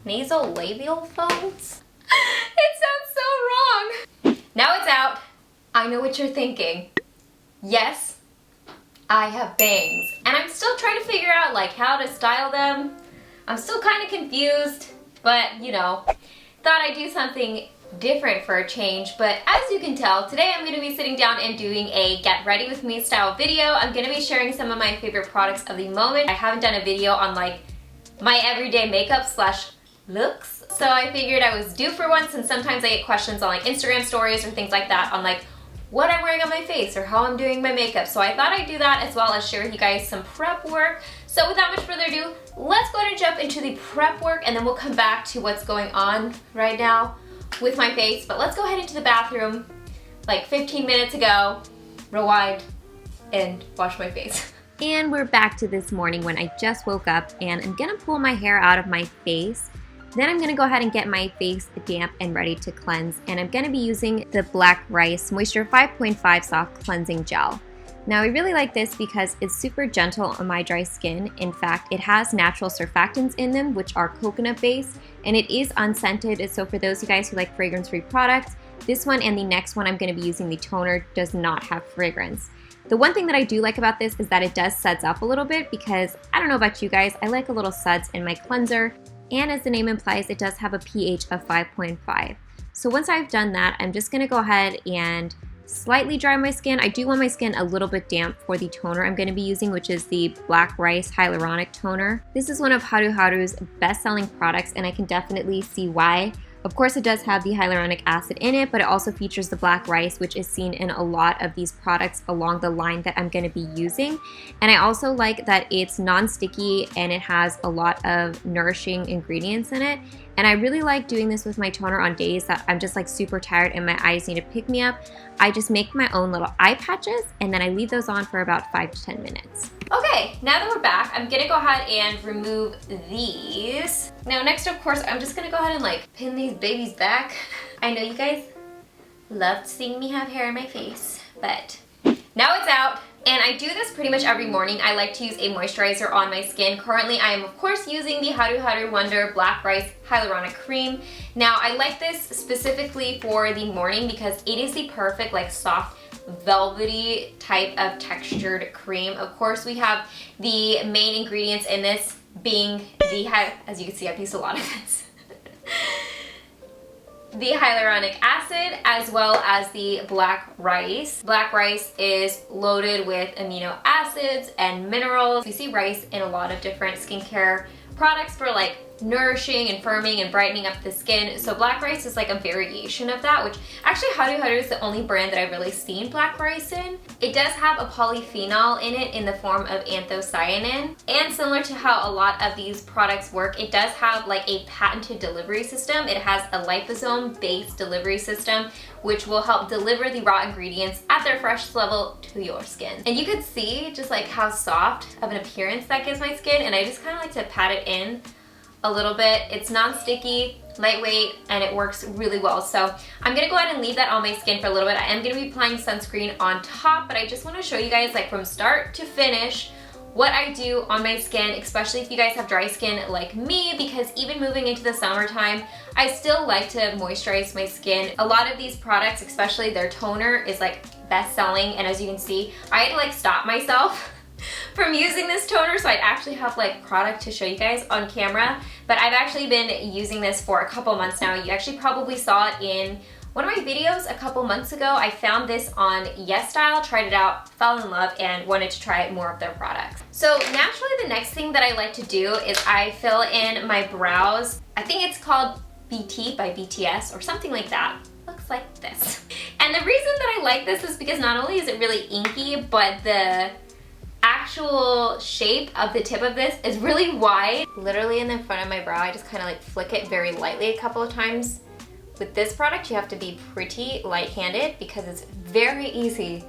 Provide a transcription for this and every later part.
nasolabial folds. It sounds so wrong. Now it's out. I know what you're thinking. Yes, I have bangs. And I'm still trying to figure out like how to style them. I'm still kind of confused, but you know, thought I'd do something different for a change. But as you can tell, today I'm going to be sitting down and doing a get ready with me style video. I'm going to be sharing some of my favorite products of the moment. I haven't done a video on like my everyday makeup slash looks, so I figured I was due for one, since sometimes I get questions on like Instagram stories or things like that on like what I'm wearing on my face or how I'm doing my makeup. So I thought I'd do that as well as share with you guys some prep work. So without much further ado, let's go ahead and jump into the prep work, and then we'll come back to what's going on right now with my face. But let's go ahead into the bathroom like 15 minutes ago, rewind, and wash my face. And we're back to this morning when I just woke up, and I'm gonna pull my hair out of my face. Then I'm gonna go ahead and get my face damp and ready to cleanse, and I'm gonna be using the Black Rice Moisture 5.5 Soft Cleansing Gel. Now I really like this because it's super gentle on my dry skin. In fact, it has natural surfactants in them, which are coconut based, and it is unscented. So for those of you guys who like fragrance-free products, this one and the next one I'm gonna be using, the toner, does not have fragrance. The one thing that I do like about this is that it does suds up a little bit, because I don't know about you guys, I like a little suds in my cleanser. And as the name implies, it does have a pH of 5.5. So once I've done that, I'm just gonna go ahead and slightly dry my skin. I do want my skin a little bit damp for the toner I'm gonna be using, which is the Black Rice Hyaluronic Toner. This is one of HaruHaru's best-selling products, and I can definitely see why. Of course, it does have the hyaluronic acid in it, but it also features the black rice, which is seen in a lot of these products along the line that I'm going to be using. And I also like that it's non-sticky and it has a lot of nourishing ingredients in it. And I really like doing this with my toner on days that I'm just like super tired and my eyes need to pick me up. I just make my own little eye patches, and then I leave those on for about 5 to 10 minutes. Okay, now that we're back, I'm gonna go ahead and remove these. Now next, of course, I'm just gonna go ahead and like pin these babies back. I know you guys loved seeing me have hair in my face, but now it's out. And I do this pretty much every morning. I like to use a moisturizer on my skin. Currently, I am of course using the HaruHaru Wonder Black Rice Hyaluronic Cream. Now, I like this specifically for the morning because it is the perfect like soft velvety type of textured cream. Of course, we have the main ingredients in this being the, as you can see, I've used a lot of this. The hyaluronic acid, as well as the black rice. Black rice is loaded with amino acids and minerals. You see rice in a lot of different skincare products for like nourishing and firming and brightening up the skin. So black rice is like a variation of that, which actually HaruHaru is the only brand that I've really seen black rice in. It does have a polyphenol in it in the form of anthocyanin. And similar to how a lot of these products work, it does have like a patented delivery system. It has a liposome-based delivery system, which will help deliver the raw ingredients at their freshest level to your skin. And you could see just like how soft of an appearance that gives my skin, and I just kind of like to pat it in a little bit. It's non-sticky, lightweight, and it works really well. So I'm gonna go ahead and leave that on my skin for a little bit. I am gonna be applying sunscreen on top, but I just wanna show you guys like from start to finish what I do on my skin, especially if you guys have dry skin like me, because even moving into the summertime, I still like to moisturize my skin. A lot of these products, especially their toner, is like best selling, and as you can see, I had to like stop myself from using this toner, so I actually have like product to show you guys on camera. But I've actually been using this for a couple months now. You actually probably saw it in one of my videos a couple months ago. I found this on YesStyle, tried it out, fell in love, and wanted to try more of their products. So naturally, the next thing that I like to do is I fill in my brows. I think it's called BT by BTS or something like that. Looks like this. And the reason that I like this is because not only is it really inky, but the actual shape of the tip of this is really wide. Literally in the front of my brow, I just kind of like flick it very lightly a couple of times. With this product, you have to be pretty light-handed because it's very easy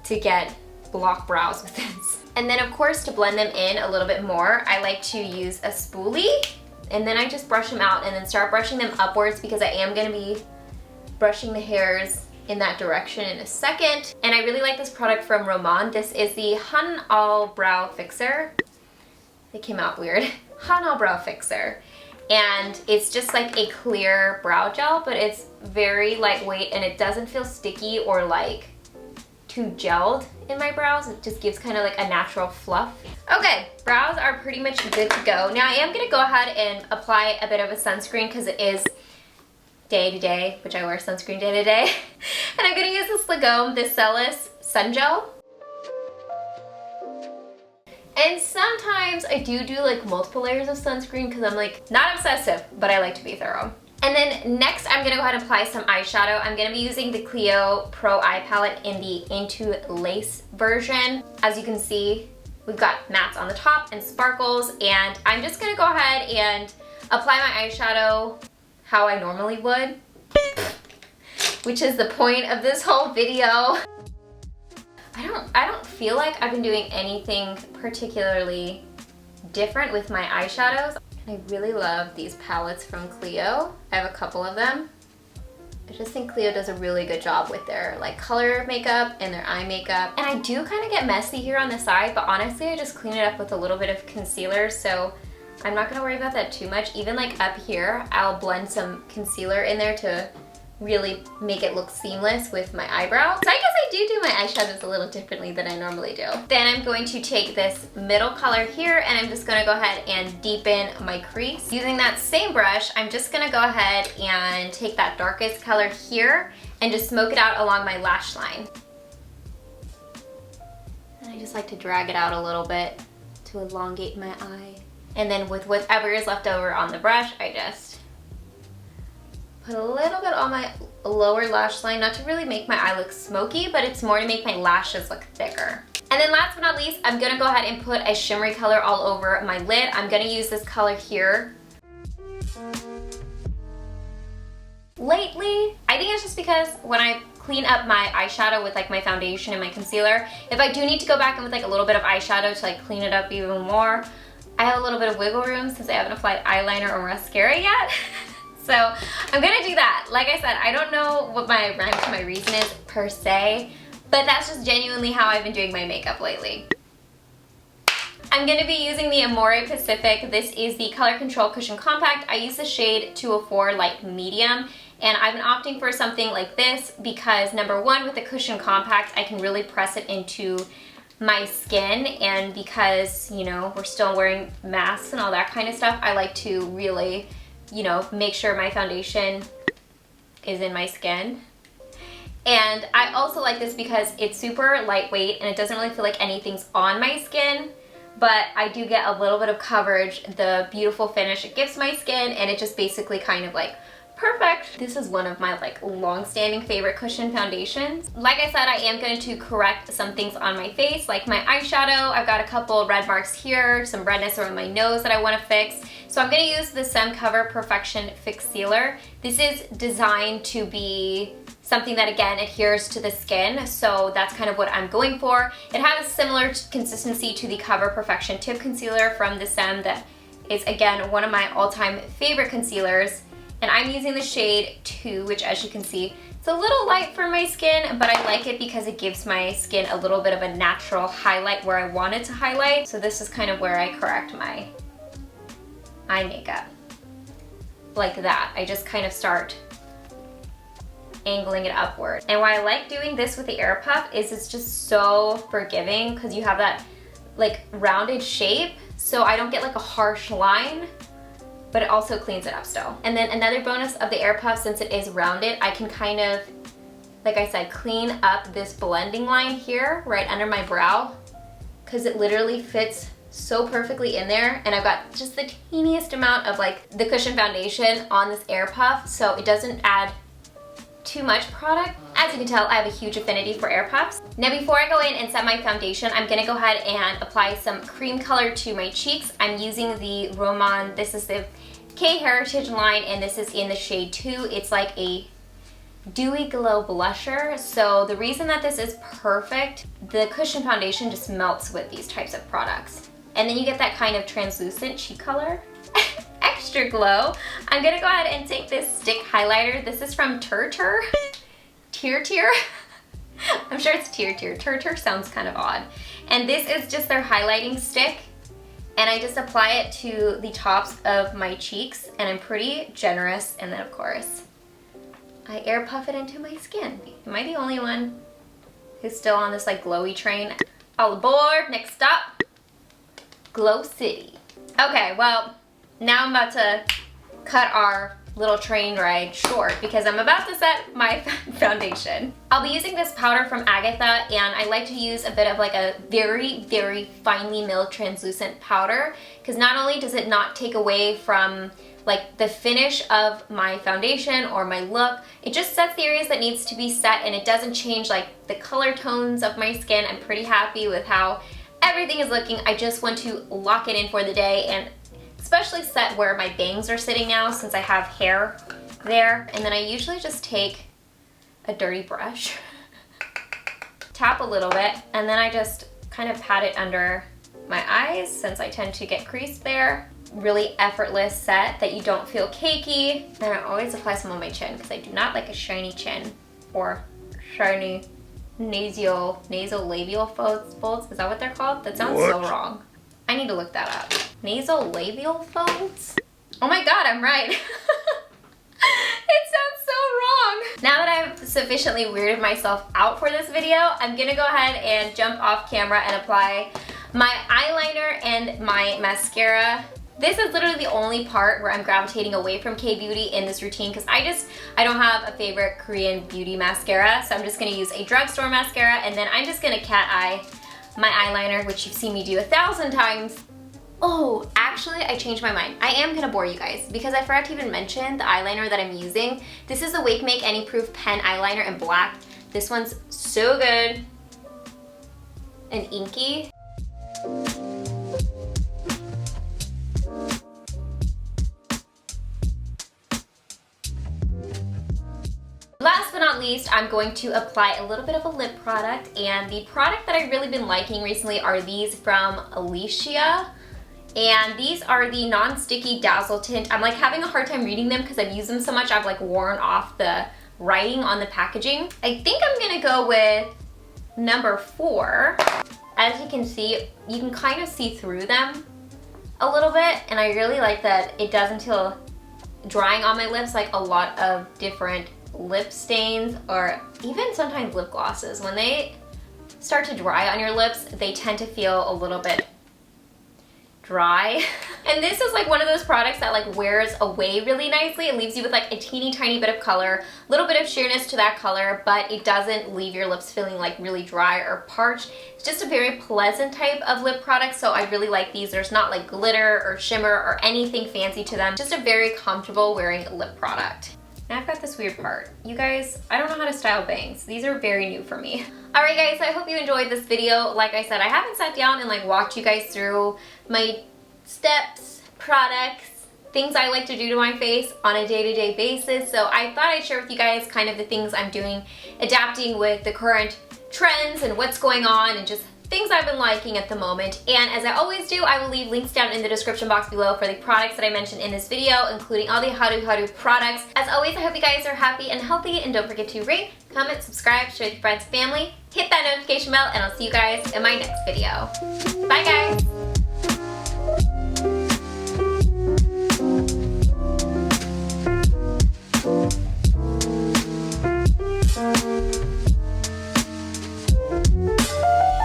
to get block brows with this. And then of course, to blend them in a little bit more, I like to use a spoolie, and then I just brush them out and then start brushing them upwards because I am gonna be brushing the hairs in that direction in a second. And I really like this product from Roman. This is the Han All Brow Fixer. It came out weird. Han All Brow Fixer. and it's just like a clear brow gel, but it's very lightweight and it doesn't feel sticky or like too gelled in my brows. It just gives kind of like a natural fluff. Okay, brows are pretty much good to go. Now I am gonna go ahead and apply a bit of a sunscreen because it is day to day, which I wear sunscreen day to day. And I'm gonna use this LAGOM Cellus Sun Gel. And sometimes I do like multiple layers of sunscreen because I'm like not obsessive, but I like to be thorough. And then next I'm gonna go ahead and apply some eyeshadow. I'm gonna be using the CLIO Pro Eye Palette in the Into Lace version. As you can see, we've got mattes on the top and sparkles, and I'm just gonna go ahead and apply my eyeshadow how I normally would, which is the point of this whole video. I don't feel like I've been doing anything particularly different with my eyeshadows. And I really love these palettes from CLIO. I have a couple of them. I just think CLIO does a really good job with their like color makeup and their eye makeup. And I do kind of get messy here on the side, but honestly I just clean it up with a little bit of concealer, so I'm not gonna worry about that too much. Even like up here, I'll blend some concealer in there to really make it look seamless with my eyebrow. So I guess I do my eyeshadows a little differently than I normally do. Then I'm going to take this middle color here and I'm just gonna go ahead and deepen my crease. Using that same brush, I'm just gonna go ahead and take that darkest color here and just smoke it out along my lash line. And I just like to drag it out a little bit to elongate my eye. And then with whatever is left over on the brush, I just put a little bit on my lower lash line, not to really make my eye look smoky, but it's more to make my lashes look thicker. And then last but not least, I'm gonna go ahead and put a shimmery color all over my lid. I'm gonna use this color here. Lately, I think it's just because when I clean up my eyeshadow with like my foundation and my concealer, if I do need to go back in with like a little bit of eyeshadow to like clean it up even more, I have a little bit of wiggle room since I haven't applied eyeliner or mascara yet. So I'm gonna do that. Like I said, I don't know what my rhyme to my reason is per se, but that's just genuinely how I've been doing my makeup lately. I'm gonna be using the AmorePacific. This is the Color Control Cushion Compact. I use the shade 204 Light Medium, and I've been opting for something like this because number one, with the Cushion Compact, I can really press it into my skin, and because, you know, we're still wearing masks and all that kind of stuff, I like to really, you know, make sure my foundation is in my skin. And I also like this because it's super lightweight and it doesn't really feel like anything's on my skin, but I do get a little bit of coverage, the beautiful finish it gives my skin, and it just basically kind of like perfect. This is one of my like long-standing favorite cushion foundations. Like I said, I am going to correct some things on my face, like my eyeshadow. I've got a couple red marks here, some redness around my nose that I want to fix. So I'm going to use the Saem Cover Perfection Fixealer. This is designed to be something that again adheres to the skin, so that's kind of what I'm going for. It has a similar consistency to the Cover Perfection Tip Concealer from the Saem that is again one of my all-time favorite concealers. And I'm using the shade 2, which as you can see, it's a little light for my skin, but I like it because it gives my skin a little bit of a natural highlight where I want it to highlight. So this is kind of where I correct my eye makeup. Like that. I just kind of start angling it upward. And why I like doing this with the air puff is it's just so forgiving because you have that like rounded shape, so I don't get like a harsh line, but it also cleans it up still. And then another bonus of the air puff, since it is rounded, I can kind of, like I said, clean up this blending line here right under my brow because it literally fits so perfectly in there, and I've got just the teeniest amount of like the cushion foundation on this air puff, so it doesn't add too much product. As you can tell, I have a huge affinity for air puffs. Now before I go in and set my foundation, I'm gonna go ahead and apply some cream color to my cheeks. I'm using the Roman, this is the K Heritage line, and this is in the shade 2. It's like a dewy glow blusher. So the reason that this is perfect, the cushion foundation just melts with these types of products. And then you get that kind of translucent cheek color. Extra glow. I'm gonna go ahead and take this stick highlighter. This is from Tier. I'm sure it's Tier. Tier sounds kind of odd. And this is just their highlighting stick. and I just apply it to the tops of my cheeks, and I'm pretty generous, and then of course I air puff it into my skin. Am I the only one who's still on this like glowy train? All aboard, next stop, Glow City. Okay, well, now I'm about to cut our little train ride short because I'm about to set my foundation. I'll be using this powder from Agatha, and I like to use a bit of like a very, very finely milled translucent powder because not only does it not take away from like the finish of my foundation or my look, it just sets the areas that needs to be set, and it doesn't change like the color tones of my skin. I'm pretty happy with how everything is looking. I just want to lock it in for the day, and especially set where my bangs are sitting now since I have hair there. And then I usually just take a dirty brush, tap a little bit, and then I just kind of pat it under my eyes since I tend to get crease there. Really effortless set that you don't feel cakey. And I always apply some on my chin because I do not like a shiny chin or shiny nasolabial folds. Is that what they're called? That sounds so wrong. I need to look that up. Nasolabial folds? Oh my god, I'm right. It sounds so wrong. Now that I've sufficiently weirded myself out for this video, I'm gonna go ahead and jump off camera and apply my eyeliner and my mascara. This is literally the only part where I'm gravitating away from K-beauty in this routine because I don't have a favorite Korean beauty mascara, so I'm just gonna use a drugstore mascara, and then I'm just gonna cat eye my eyeliner, which you've seen me do 1,000 times. Oh, actually, I changed my mind. I am gonna bore you guys because I forgot to even mention the eyeliner that I'm using. This is the WakeMake Any Proof Pen Eyeliner in black. This one's so good and inky. Last but not least, I'm going to apply a little bit of a lip product, and the product that I've really been liking recently are these from Unleashia, and these are the non-sticky Dazzle tint. I'm like having a hard time reading them because I've used them so much I've like worn off the writing on the packaging. I think I'm gonna go with number 4. As you can see, you can kind of see through them a little bit, and I really like that it doesn't feel drying on my lips like a lot of different lip stains or even sometimes lip glosses. When they start to dry on your lips, they tend to feel a little bit dry. And this is like one of those products that like wears away really nicely. It leaves you with like a teeny tiny bit of color, a little bit of sheerness to that color, but it doesn't leave your lips feeling like really dry or parched. It's just a very pleasant type of lip product, so I really like these. There's not like glitter or shimmer or anything fancy to them. Just a very comfortable wearing lip product. Now I've got this weird part. You guys, I don't know how to style bangs. These are very new for me. Alright guys, I hope you enjoyed this video. Like I said, I haven't sat down and like walked you guys through my steps, products, things I like to do to my face on a day-to-day basis. So I thought I'd share with you guys kind of the things I'm doing, adapting with the current trends and what's going on and just things I've been liking at the moment. And as I always do, I will leave links down in the description box below for the products that I mentioned in this video, including all the HaruHaru products. As always, I hope you guys are happy and healthy, and don't forget to rate, comment, subscribe, share with your friends and family, hit that notification bell, and I'll see you guys in my next video. Bye guys!